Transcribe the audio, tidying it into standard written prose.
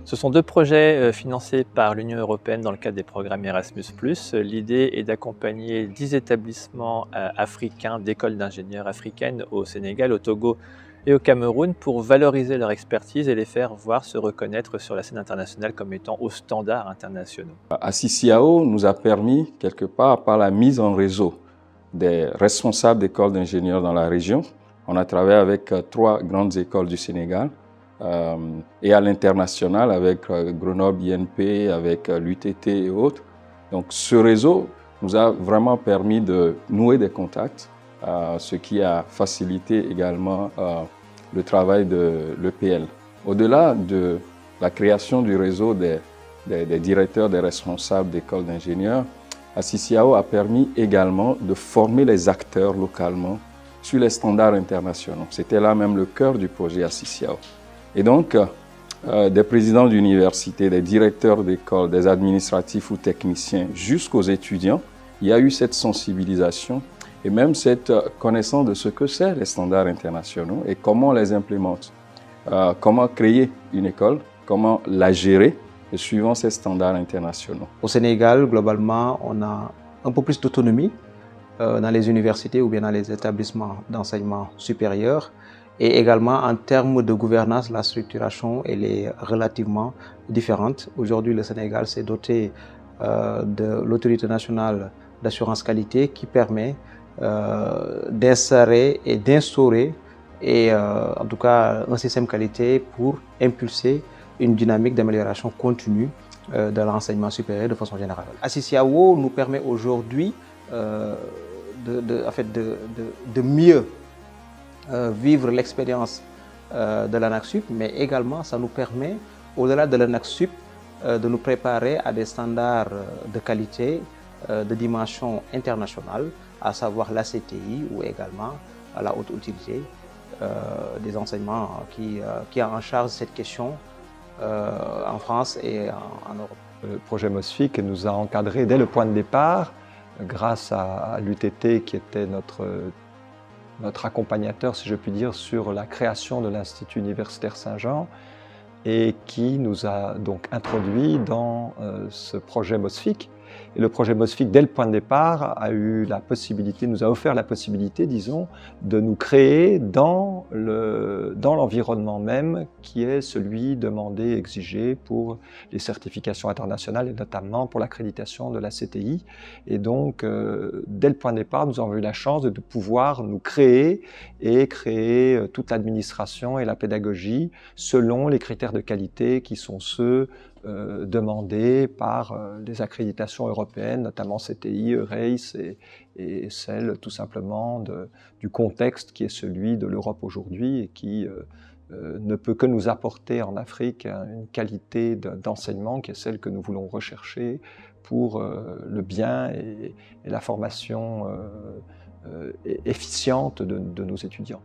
Ce sont deux projets financés par l'Union européenne dans le cadre des programmes Erasmus+. L'idée est d'accompagner 10 établissements africains d'écoles d'ingénieurs africaines au Sénégal, au Togo et au Cameroun pour valoriser leur expertise et les faire voir se reconnaître sur la scène internationale comme étant aux standards internationaux. ACCIAO nous a permis, quelque part, par la mise en réseau des responsables d'écoles d'ingénieurs dans la région. On a travaillé avec 3 grandes écoles du Sénégal et à l'international avec Grenoble INP, avec l'UTT et autres. Donc ce réseau nous a vraiment permis de nouer des contacts, ce qui a facilité également le travail de l'EPL. Au-delà de la création du réseau des directeurs, des responsables d'écoles d'ingénieurs, ACCIAO a permis également de former les acteurs localement sur les standards internationaux. C'était là même le cœur du projet ACCIAO. Et donc, des présidents d'université, des directeurs d'école, des administratifs ou techniciens, jusqu'aux étudiants, il y a eu cette sensibilisation et même cette connaissance de ce que c'est les standards internationaux et comment on les implémente. Comment créer une école, comment la gérer suivant ces standards internationaux. Au Sénégal, globalement, on a un peu plus d'autonomie dans les universités ou bien dans les établissements d'enseignement supérieur. Et également, en termes de gouvernance, la structuration elle est relativement différente. Aujourd'hui, le Sénégal s'est doté de l'autorité nationale d'assurance qualité qui permet d'insérer et d'instaurer en tout cas un système qualité pour impulser une dynamique d'amélioration continue de l'enseignement supérieur de façon générale. ACCIAO nous permet aujourd'hui de mieux vivre l'expérience de l'ANAQ-Sup, mais également ça nous permet, au-delà de l'ANAQ-Sup, de nous préparer à des standards de qualité de dimension internationale, à savoir la CTI ou également à la haute utilité des enseignements qui a en charge cette question en France et en Europe. Le projet MOSFIC nous a encadrés dès le point de départ, grâce à l'UTT qui était notre accompagnateur, si je puis dire, sur la création de l'Institut universitaire Saint-Jean et qui nous a donc introduit dans ce projet MOSFIC. Et le projet MOSFIC, dès le point de départ, nous a offert la possibilité, disons, de nous créer dans l'environnement même qui est celui demandé, exigé pour les certifications internationales et notamment pour l'accréditation de la CTI. Et donc, dès le point de départ, nous avons eu la chance de pouvoir nous créer et créer toute l'administration et la pédagogie selon les critères de qualité qui sont ceux demandés par les accréditations européennes, notamment CTI, EUREIS et celle tout simplement du contexte qui est celui de l'Europe aujourd'hui et qui ne peut que nous apporter en Afrique une qualité d'enseignement qui est celle que nous voulons rechercher pour le bien et la formation efficiente de nos étudiants.